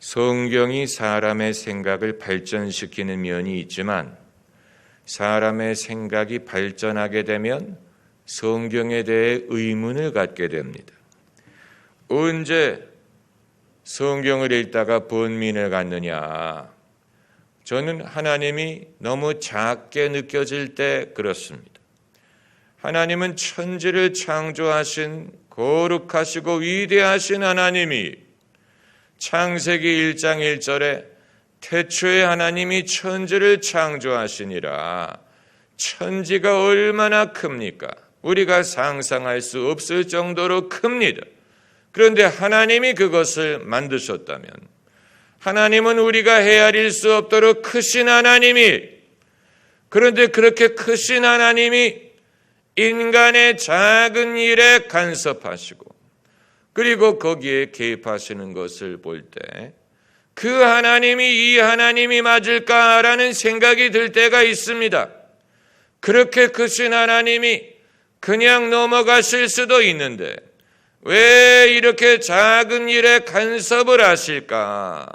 성경이 사람의 생각을 발전시키는 면이 있지만 사람의 생각이 발전하게 되면 성경에 대해 의문을 갖게 됩니다. 언제 성경을 읽다가 번민을 갖느냐? 저는 하나님이 너무 작게 느껴질 때 그렇습니다. 하나님은 천지를 창조하신 거룩하시고 위대하신 하나님이 창세기 1장 1절에 태초에 하나님이 천지를 창조하시니라. 천지가 얼마나 큽니까? 우리가 상상할 수 없을 정도로 큽니다. 그런데 하나님이 그것을 만드셨다면 하나님은 우리가 헤아릴 수 없도록 크신 하나님이, 그런데 그렇게 크신 하나님이 인간의 작은 일에 간섭하시고 그리고 거기에 개입하시는 것을 볼 때 그 하나님이 이 하나님이 맞을까라는 생각이 들 때가 있습니다. 그렇게 크신 하나님이 그냥 넘어가실 수도 있는데 왜 이렇게 작은 일에 간섭을 하실까?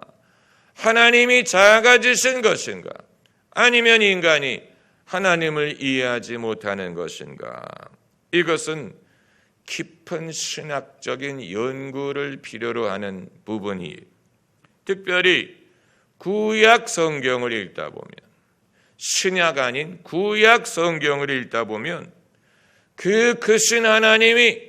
하나님이 작아지신 것인가? 아니면 인간이 하나님을 이해하지 못하는 것인가? 이것은 깊은 신학적인 연구를 필요로 하는 부분이, 특별히 구약 성경을 읽다 보면, 신약 아닌 구약 성경을 읽다 보면 그 크신 하나님이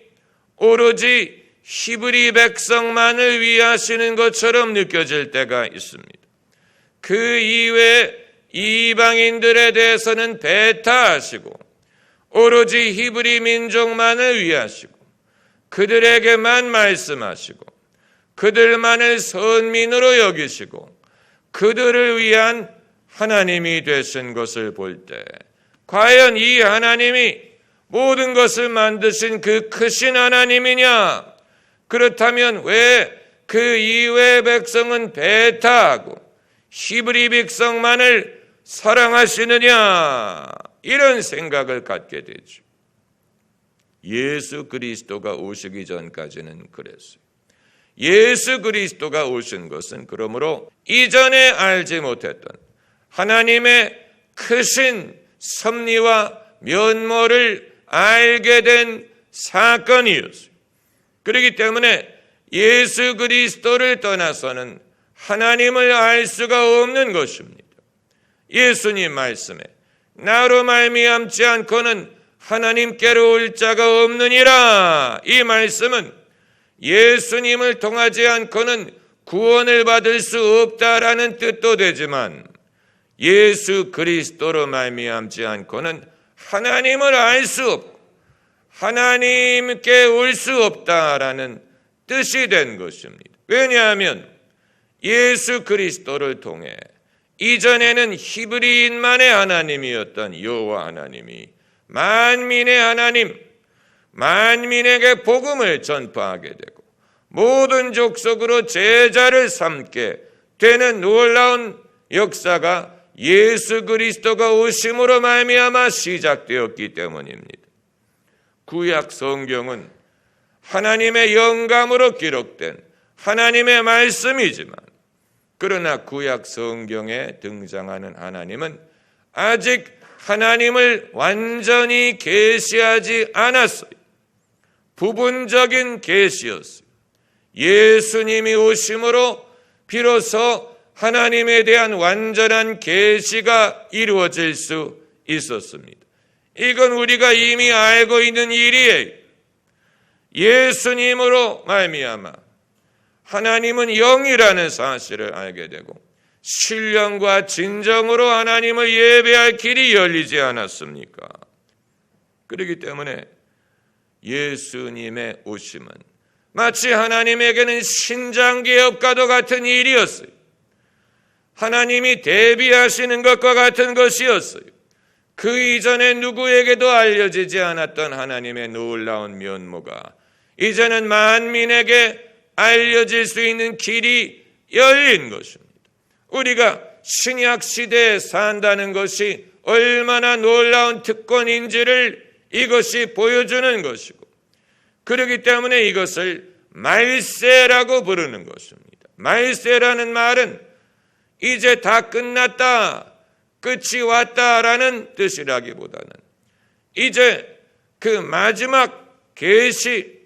오로지 히브리 백성만을 위하시는 것처럼 느껴질 때가 있습니다. 그 이외에 이방인들에 대해서는 배타하시고 오로지 히브리 민족만을 위하시고 그들에게만 말씀하시고 그들만을 선민으로 여기시고 그들을 위한 하나님이 되신 것을 볼 때 과연 이 하나님이 모든 것을 만드신 그 크신 하나님이냐? 그렇다면 왜 그 이외의 백성은 배타하고 히브리 백성만을 사랑하시느냐? 이런 생각을 갖게 되죠. 예수 그리스도가 오시기 전까지는 그랬어요. 예수 그리스도가 오신 것은 그러므로 이전에 알지 못했던 하나님의 크신 섭리와 면모를 알게 된 사건이었어요. 그렇기 때문에 예수 그리스도를 떠나서는 하나님을 알 수가 없는 것입니다. 예수님 말씀에 나로 말미암지 않고는 하나님께로 올 자가 없느니라. 이 말씀은 예수님을 통하지 않고는 구원을 받을 수 없다라는 뜻도 되지만 예수 그리스도로 말미암지 않고는 하나님을 알 수 없고 하나님께 올 수 없다라는 뜻이 된 것입니다. 왜냐하면 예수 그리스도를 통해 이전에는 히브리인만의 하나님이었던 여호와 하나님이 만민의 하나님, 만민에게 복음을 전파하게 되고 모든 족속으로 제자를 삼게 되는 놀라운 역사가 예수 그리스도가 오심으로 말미암아 시작되었기 때문입니다. 구약 성경은 하나님의 영감으로 기록된 하나님의 말씀이지만 그러나 구약 성경에 등장하는 하나님은 아직 하나님을 완전히 계시하지 않았어요. 부분적인 계시였어요. 예수님이 오심으로 비로소 하나님에 대한 완전한 계시가 이루어질 수 있었습니다. 이건 우리가 이미 알고 있는 일이에요. 예수님으로 말미암아 하나님은 영이라는 사실을 알게 되고 신령과 진정으로 하나님을 예배할 길이 열리지 않았습니까? 그렇기 때문에 예수님의 오심은 마치 하나님에게는 신장개업과도 같은 일이었어요. 하나님이 대비하시는 것과 같은 것이었어요. 그 이전에 누구에게도 알려지지 않았던 하나님의 놀라운 면모가 이제는 만민에게 알려질 수 있는 길이 열린 것입니다. 우리가 신약 시대에 산다는 것이 얼마나 놀라운 특권인지를 이것이 보여주는 것이고 그렇기 때문에 이것을 말세라고 부르는 것입니다. 말세라는 말은 이제 다 끝났다, 끝이 왔다라는 뜻이라기보다는 이제 그 마지막 계시,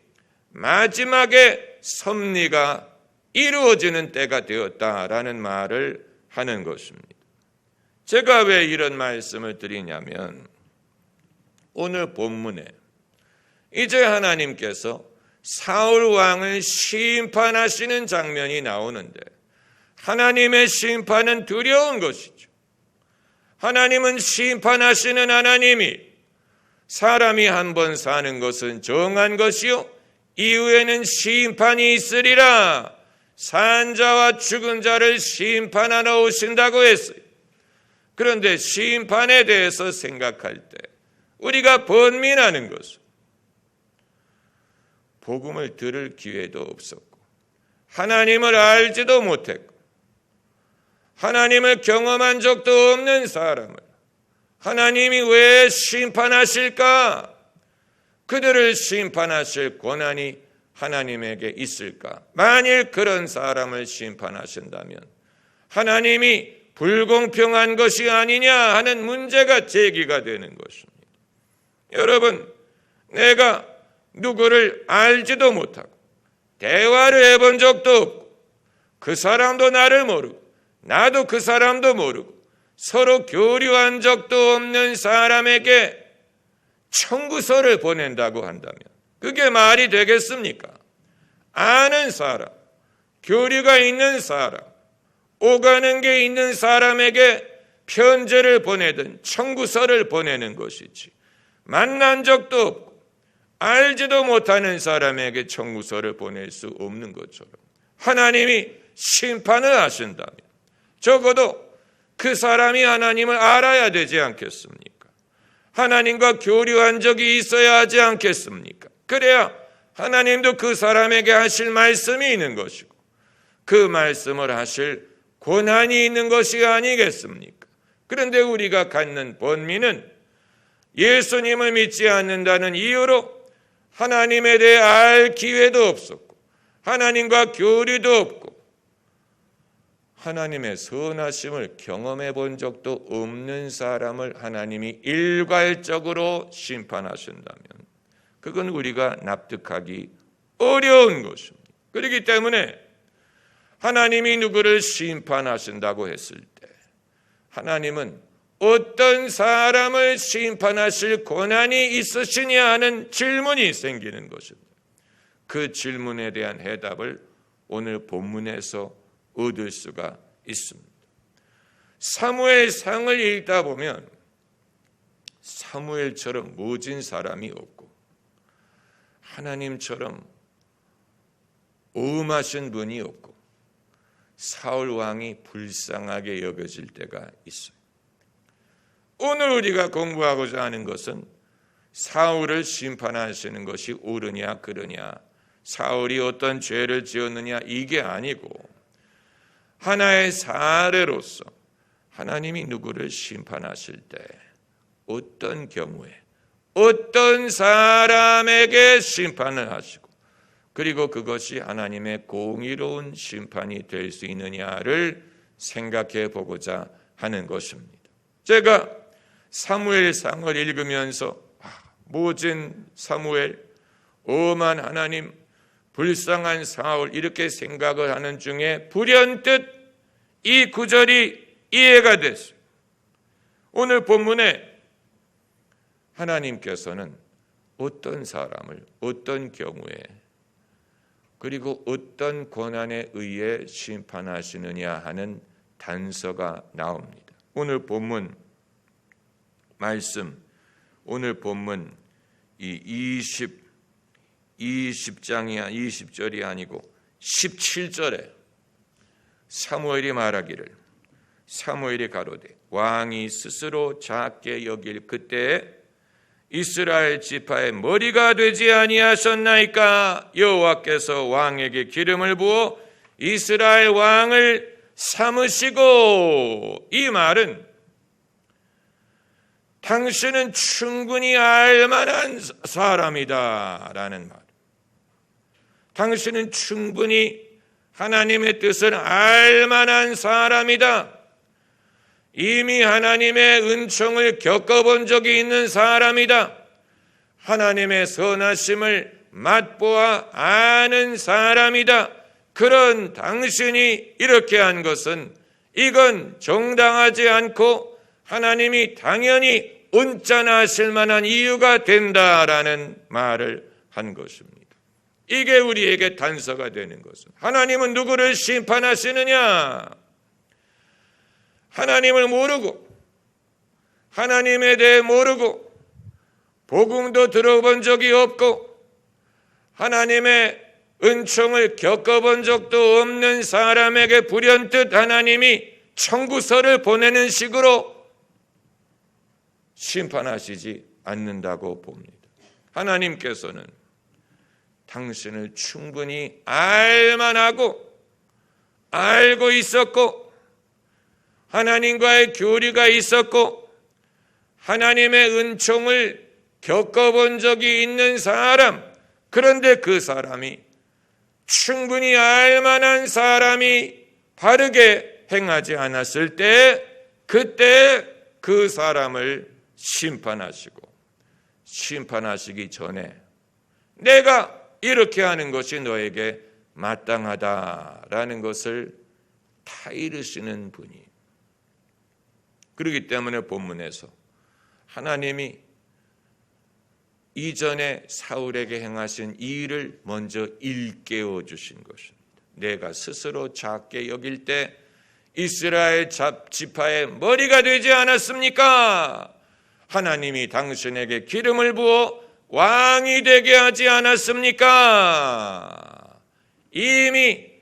마지막의 섭리가 이루어지는 때가 되었다라는 말을 하는 것입니다. 제가 왜 이런 말씀을 드리냐면 오늘 본문에 이제 하나님께서 사울 왕을 심판하시는 장면이 나오는데 하나님의 심판은 두려운 것이죠. 하나님은 심판하시는 하나님이 사람이 한 번 사는 것은 정한 것이요 이후에는 심판이 있으리라 산 자와 죽은 자를 심판하러 오신다고 했어요. 그런데 심판에 대해서 생각할 때 우리가 번민하는 것은 복음을 들을 기회도 없었고 하나님을 알지도 못했고 하나님을 경험한 적도 없는 사람을 하나님이 왜 심판하실까? 그들을 심판하실 권한이 하나님에게 있을까? 만일 그런 사람을 심판하신다면 하나님이 불공평한 것이 아니냐 하는 문제가 제기가 되는 것입니다. 여러분, 내가 누구를 알지도 못하고 대화를 해본 적도 없고 그 사람도 나를 모르고 나도 그 사람도 모르고 서로 교류한 적도 없는 사람에게 청구서를 보낸다고 한다면 그게 말이 되겠습니까? 아는 사람, 교류가 있는 사람, 오가는 게 있는 사람에게 편지를 보내든 청구서를 보내는 것이지 만난 적도 없고 알지도 못하는 사람에게 청구서를 보낼 수 없는 것처럼 하나님이 심판을 하신다면 적어도 그 사람이 하나님을 알아야 되지 않겠습니까? 하나님과 교류한 적이 있어야 하지 않겠습니까? 그래야 하나님도 그 사람에게 하실 말씀이 있는 것이고 그 말씀을 하실 권한이 있는 것이 아니겠습니까? 그런데 우리가 갖는 번민은 예수님을 믿지 않는다는 이유로 하나님에 대해 알 기회도 없었고 하나님과 교류도 없고 하나님의 선하심을 경험해 본 적도 없는 사람을 하나님이 일괄적으로 심판하신다면 그건 우리가 납득하기 어려운 것입니다. 그렇기 때문에 하나님이 누구를 심판하신다고 했을 때 하나님은 어떤 사람을 심판하실 권한이 있으시냐 하는 질문이 생기는 것입니다. 그 질문에 대한 해답을 오늘 본문에서 얻을 수가 있습니다. 사무엘상을 읽다 보면 사무엘처럼 모진 사람이 없고 하나님처럼 오음하신 분이 없고 사울 왕이 불쌍하게 여겨질 때가 있어요. 오늘 우리가 공부하고자 하는 것은 사울을 심판하시는 것이 옳으냐 그르냐, 사울이 어떤 죄를 지었느냐 이게 아니고 하나의 사례로서 하나님이 누구를 심판하실 때 어떤 경우에 어떤 사람에게 심판을 하시고 그리고 그것이 하나님의 공의로운 심판이 될 수 있느냐를 생각해 보고자 하는 것입니다. 제가 사무엘상을 읽으면서 모진 사무엘, 엄한 하나님, 불쌍한 사울 이렇게 생각을 하는 중에 불현듯 이 구절이 이해가 됐어요. 오늘 본문에 하나님께서는 어떤 사람을 어떤 경우에 그리고 어떤 권한에 의해 심판하시느냐 하는 단서가 나옵니다. 오늘 본문 말씀, 오늘 본문 이 20절이 아니고 17절에 사무엘이 말하기를 사무엘이 가로되 왕이 스스로 작게 여길 그때에 이스라엘 지파의 머리가 되지 아니하셨나이까? 여호와께서 왕에게 기름을 부어 이스라엘 왕을 삼으시고, 이 말은 당신은 충분히 알만한 사람이다 라는 말, 당신은 충분히 하나님의 뜻을 알만한 사람이다. 이미 하나님의 은총을 겪어본 적이 있는 사람이다. 하나님의 선하심을 맛보아 아는 사람이다. 그런 당신이 이렇게 한 것은 이건 정당하지 않고 하나님이 당연히 온전하실 만한 이유가 된다라는 말을 한 것입니다. 이게 우리에게 단서가 되는 것은 하나님은 누구를 심판하시느냐? 하나님을 모르고 하나님에 대해 모르고 복음도 들어본 적이 없고 하나님의 은총을 겪어본 적도 없는 사람에게 불현듯 하나님이 청구서를 보내는 식으로 심판하시지 않는다고 봅니다. 하나님께서는 당신을 충분히 알만하고 알고 있었고 하나님과의 교류가 있었고 하나님의 은총을 겪어본 적이 있는 사람, 그런데 그 사람이 충분히 알만한 사람이 바르게 행하지 않았을 때 그때 그 사람을 심판하시고 심판하시기 전에 내가 이렇게 하는 것이 너에게 마땅하다라는 것을 다 이르시는 분이. 그렇기 때문에 본문에서 하나님이 이전에 사울에게 행하신 이 일을 먼저 일깨워 주신 것입니다. 내가 스스로 작게 여길 때 이스라엘 지파의 머리가 되지 않았습니까? 하나님이 당신에게 기름을 부어 왕이 되게 하지 않았습니까? 이미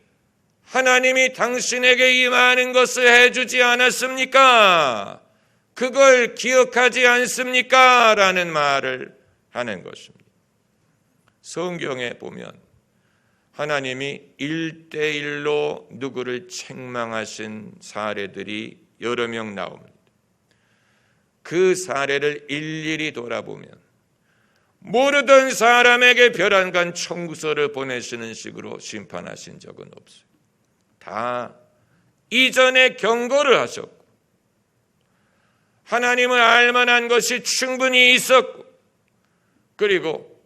하나님이 당신에게 이 많은 것을 해주지 않았습니까? 그걸 기억하지 않습니까? 라는 말을 하는 것입니다. 성경에 보면 하나님이 1대1로 누구를 책망하신 사례들이 여러 명 나옵니다. 그 사례를 일일이 돌아보면 모르던 사람에게 별안간 청구서를 보내시는 식으로 심판하신 적은 없어요. 다 이전에 경고를 하셨고 하나님을 알만한 것이 충분히 있었고 그리고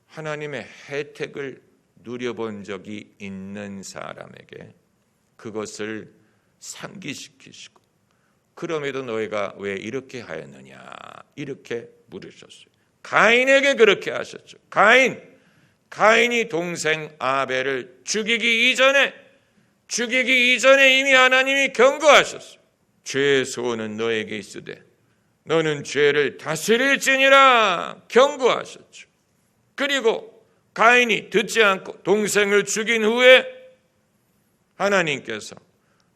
하나님의 혜택을 누려본 적이 있는 사람에게 그것을 상기시키시고 그럼에도 너희가 왜 이렇게 하였느냐 이렇게 물으셨어요. 가인에게 그렇게 하셨죠. 가인이 동생 아벨을 죽이기 이전에 이미 하나님이 경고하셨어요. 죄의 소원은 너에게 있으되 너는 죄를 다스릴지니라 경고하셨죠. 그리고 가인이 듣지 않고 동생을 죽인 후에 하나님께서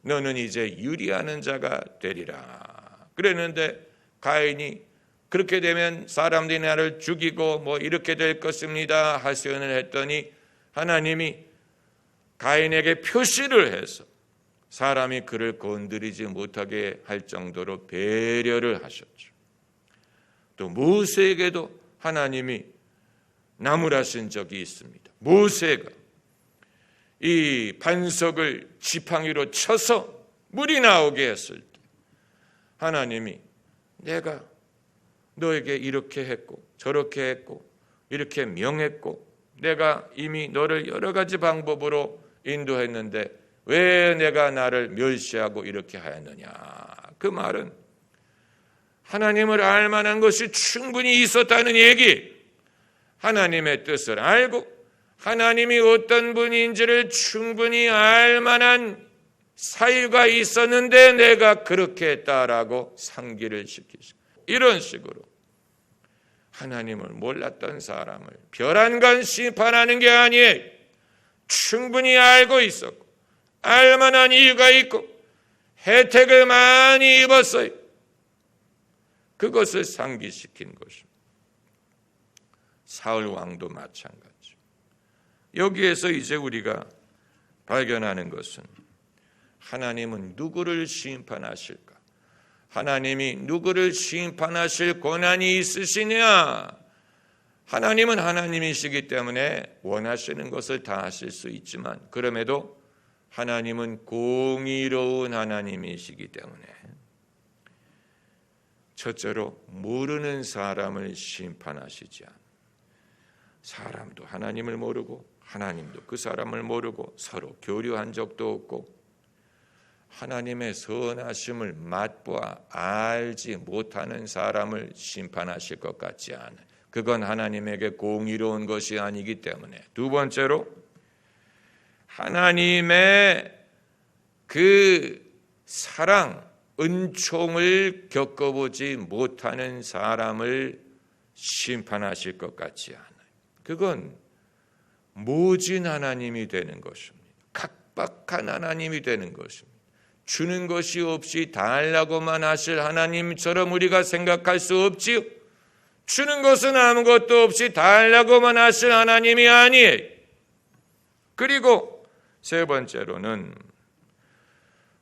너는 이제 유리하는 자가 되리라 그랬는데 가인이 그렇게 되면 사람들이 나를 죽이고 뭐 이렇게 될 것입니다 하소연을 했더니 하나님이 가인에게 표시를 해서 사람이 그를 건드리지 못하게 할 정도로 배려를 하셨죠. 또 모세에게도 하나님이 나무라신 적이 있습니다. 모세가 이 반석을 지팡이로 쳐서 물이 나오게 했을 때 하나님이 내가 너에게 이렇게 했고 저렇게 했고 이렇게 명했고 내가 이미 너를 여러 가지 방법으로 인도했는데 왜 내가 나를 멸시하고 이렇게 하였느냐. 그 말은 하나님을 알 만한 것이 충분히 있었다는 얘기, 하나님의 뜻을 알고 하나님이 어떤 분인지를 충분히 알 만한 사유가 있었는데 내가 그렇게 했다라고 상기를 시키시고 이런 식으로 하나님을 몰랐던 사람을 별안간 심판하는 게 아니에요. 충분히 알고 있었고 알만한 이유가 있고 혜택을 많이 입었어요. 그것을 상기시킨 것입니다. 사울 왕도 마찬가지. 여기에서 이제 우리가 발견하는 것은 하나님은 누구를 심판하실까? 하나님이 누구를 심판하실 권한이 있으시냐? 하나님은 하나님이시기 때문에 원하시는 것을 다 하실 수 있지만 그럼에도 하나님은 공의로운 하나님이시기 때문에 첫째로 모르는 사람을 심판하시지 않아요. 사람도 하나님을 모르고 하나님도 그 사람을 모르고 서로 교류한 적도 없고 하나님의 선하심을 맛보아 알지 못하는 사람을 심판하실 것 같지 않아요. 그건 하나님에게 공의로운 것이 아니기 때문에. 두 번째로 하나님의 그 사랑, 은총을 겪어보지 못하는 사람을 심판하실 것 같지 않아요. 그건 모진 하나님이 되는 것입니다. 각박한 하나님이 되는 것입니다. 주는 것이 없이 달라고만 하실 하나님처럼 우리가 생각할 수 없지요. 주는 것은 아무것도 없이 달라고만 하실 하나님이 아니에요. 그리고 세 번째로는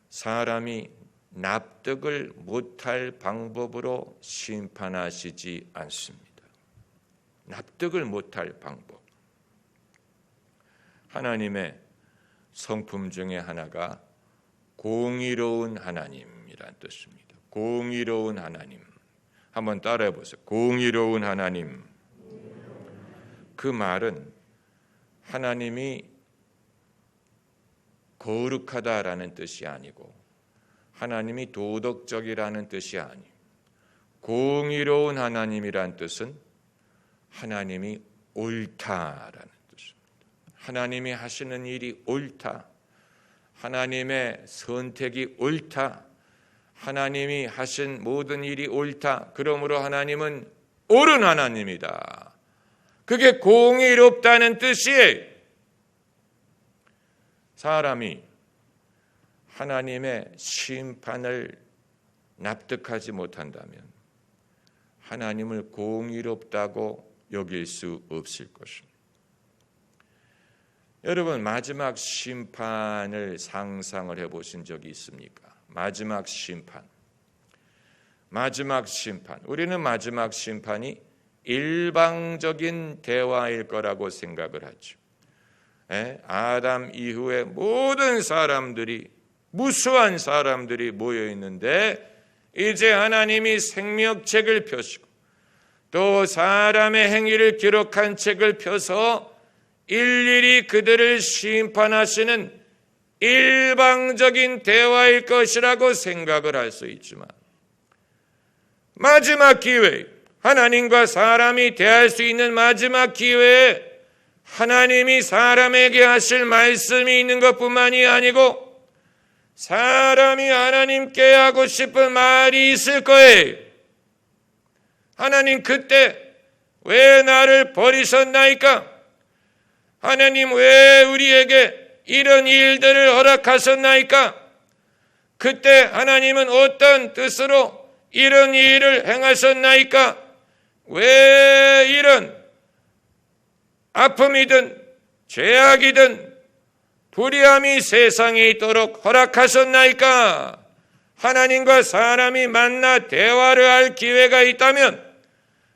사람이 납득을 못할 방법으로 심판하시지 않습니다. 납득을 못할 방법. 하나님의 성품 중에 하나가 공의로운 하나님이란 뜻입니다. 공의로운 하나님. 한번 따라해 보세요. 공의로운 하나님. 그 말은 하나님이 거룩하다라는 뜻이 아니고 하나님이 도덕적이라는 뜻이 아니에요. 공의로운 하나님이란 뜻은 하나님이 옳다라는 뜻입니다. 하나님이 하시는 일이 옳다. 하나님의 선택이 옳다. 하나님이 하신 모든 일이 옳다. 그러므로 하나님은 옳은 하나님이다. 그게 공의롭다는 뜻이에요. 사람이 하나님의 심판을 납득하지 못한다면 하나님을 공의롭다고 여길 수 없을 것입니다. 여러분, 마지막 심판을 상상을 해보신 적이 있습니까? 마지막 심판. 마지막 심판. 우리는 마지막 심판이 일방적인 대화일 거라고 생각을 하죠. 아담 이후에 모든 사람들이, 무수한 사람들이 모여 있는데 이제 하나님이 생명책을 펴시고 또 사람의 행위를 기록한 책을 펴서 일일이 그들을 심판하시는 일방적인 대화일 것이라고 생각을 할 수 있지만 마지막 기회, 하나님과 사람이 대할 수 있는 마지막 기회에 하나님이 사람에게 하실 말씀이 있는 것뿐만이 아니고 사람이 하나님께 하고 싶은 말이 있을 거예요. 하나님, 그때 왜 나를 버리셨나이까? 하나님, 왜 우리에게 이런 일들을 허락하셨나이까? 그때 하나님은 어떤 뜻으로 이런 일을 행하셨나이까? 왜 이런 아픔이든 죄악이든 불의함이 세상에 있도록 허락하셨나이까? 하나님과 사람이 만나 대화를 할 기회가 있다면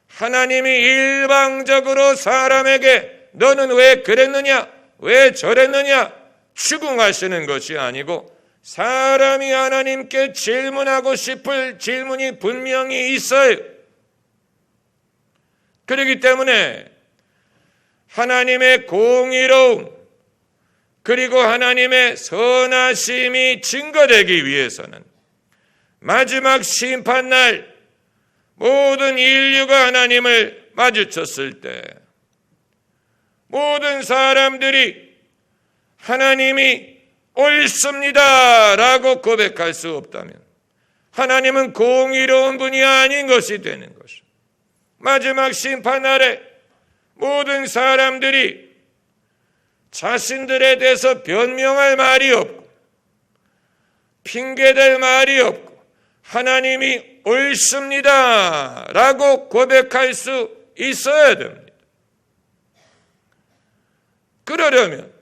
하나님이 일방적으로 사람에게 너는 왜 그랬느냐? 왜 저랬느냐? 추궁하시는 것이 아니고 사람이 하나님께 질문하고 싶을 질문이 분명히 있어요. 그렇기 때문에 하나님의 공의로움 그리고 하나님의 선하심이 증거되기 위해서는 마지막 심판날 모든 인류가 하나님을 마주쳤을 때 모든 사람들이 하나님이 옳습니다 라고 고백할 수 없다면 하나님은 공의로운 분이 아닌 것이 되는 것입니다. 마지막 심판날에 모든 사람들이 자신들에 대해서 변명할 말이 없고 핑계댈 말이 없고 하나님이 옳습니다 라고 고백할 수 있어야 됩니다. 그러려면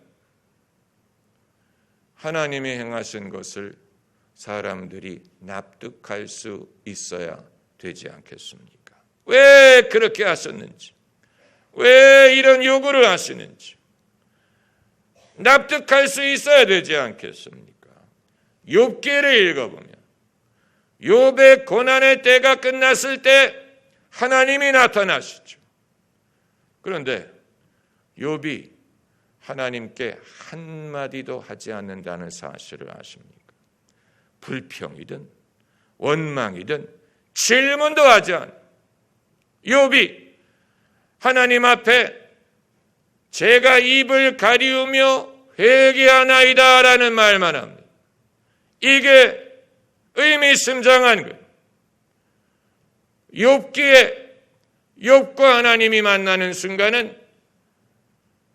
하나님이 행하신 것을 사람들이 납득할 수 있어야 되지 않겠습니까? 왜 그렇게 하셨는지, 왜 이런 요구를 하시는지 납득할 수 있어야 되지 않겠습니까? 욥기를 읽어보면 욥의 고난의 때가 끝났을 때 하나님이 나타나시죠. 그런데 욥이 하나님께 한마디도 하지 않는다는 사실을 아십니까? 불평이든 원망이든 질문도 하지 않아. 욥이 하나님 앞에 제가 입을 가리우며 회개하나이다라는 말만 합니다. 이게 의미심장한 거예요. 욥과 하나님이 만나는 순간은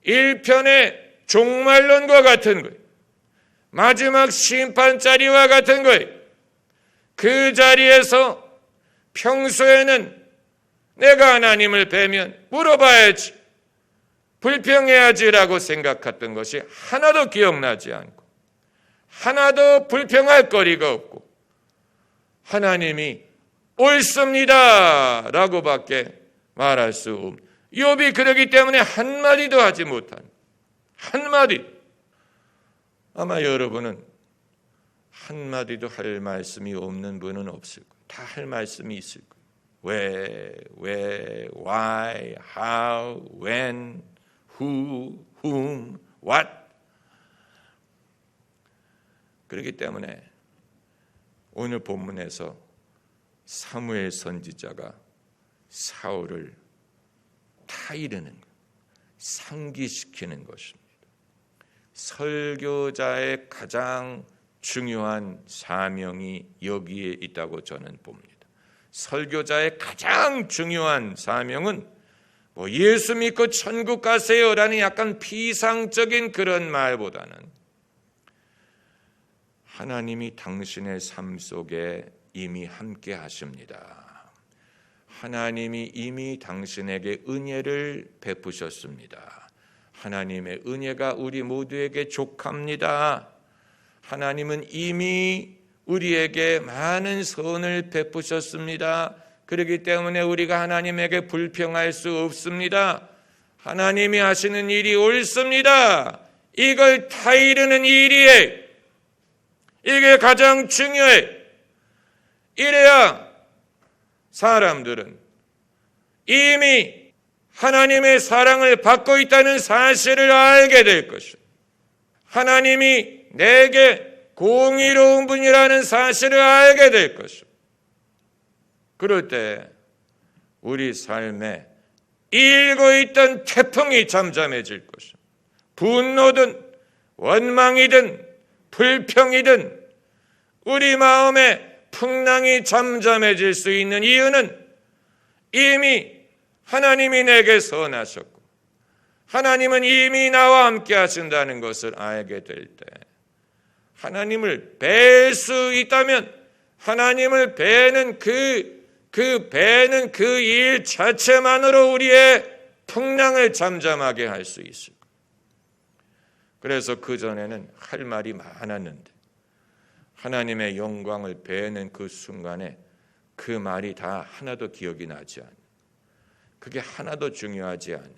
1편의 종말론과 같은 거예요. 마지막 심판자리와 같은 거예요. 그 자리에서 평소에는 내가 하나님을 뵈면 물어봐야지, 불평해야지라고 생각했던 것이 하나도 기억나지 않고 하나도 불평할 거리가 없고 하나님이 옳습니다 라고밖에 말할 수 없는, 욥이 그러기 때문에 한마디도 하지 못한, 한마디. 아마 여러분은 한마디도 할 말씀이 없는 분은 없을 거예요. 다 할 말씀이 있을 거예요. 왜, why, how, when, who, whom, what. 그렇기 때문에 오늘 본문에서 사무엘 선지자가 사울을 타이르는 것, 상기시키는 것입니다. 설교자의 가장 중요한 사명이 여기에 있다고 저는 봅니다. 설교자의 가장 중요한 사명은 예수 믿고 천국 가세요라는 약간 피상적인 그런 말보다는 하나님이 당신의 삶 속에 이미 함께 하십니다. 하나님이 이미 당신에게 은혜를 베푸셨습니다. 하나님의 은혜가 우리 모두에게 족합니다. 하나님은 이미 우리에게 많은 선을 베푸셨습니다. 그렇기 때문에 우리가 하나님에게 불평할 수 없습니다. 하나님이 하시는 일이 옳습니다. 이걸 타이르는 일이에요. 이게 가장 중요해. 이래야 사람들은 이미 하나님의 사랑을 받고 있다는 사실을 알게 될 것이다. 하나님이 내게 공의로운 분이라는 사실을 알게 될 것이다. 그럴 때 우리 삶에 일고 있던 태풍이 잠잠해질 것이다. 분노든 원망이든 불평이든 우리 마음에 풍랑이 잠잠해질 수 있는 이유는 이미 하나님이 내게 선하셨고 하나님은 이미 나와 함께 하신다는 것을 알게 될 때, 하나님을 뵐 수 있다면 하나님을 뵈는 그 일 자체만으로 우리의 풍랑을 잠잠하게 할 수 있을 거예요. 그래서 그전에는 할 말이 많았는데 하나님의 영광을 뵈는 그 순간에 그 말이 다 하나도 기억이 나지 않는, 그게 하나도 중요하지 않은,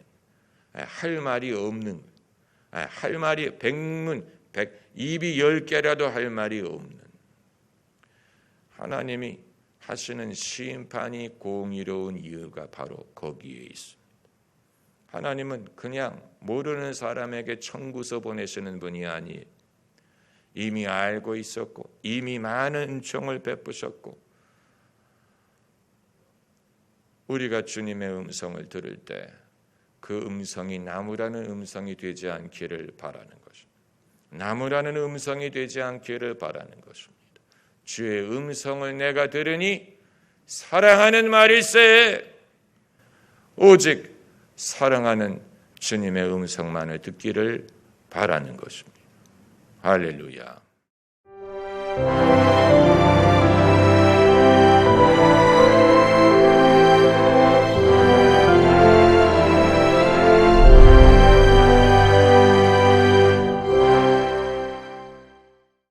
할 말이 없는, 할 말이 입이 10개라도 할 말이 없는, 하나님이 하시는 심판이 공의로운 이유가 바로 거기에 있습니다. 하나님은 그냥 모르는 사람에게 청구서 보내시는 분이 아니에요. 이미 알고 있었고 이미 많은 은총을 베푸셨고, 우리가 주님의 음성을 들을 때 그 음성이 나무라는 음성이 되지 않기를 바라는 것입니다. 나무라는 음성이 되지 않기를 바라는 것입니다. 주의 음성을 내가 들으니 사랑하는 말일세. 오직 사랑하는 주님의 음성만을 듣기를 바라는 것입니다. 할렐루야.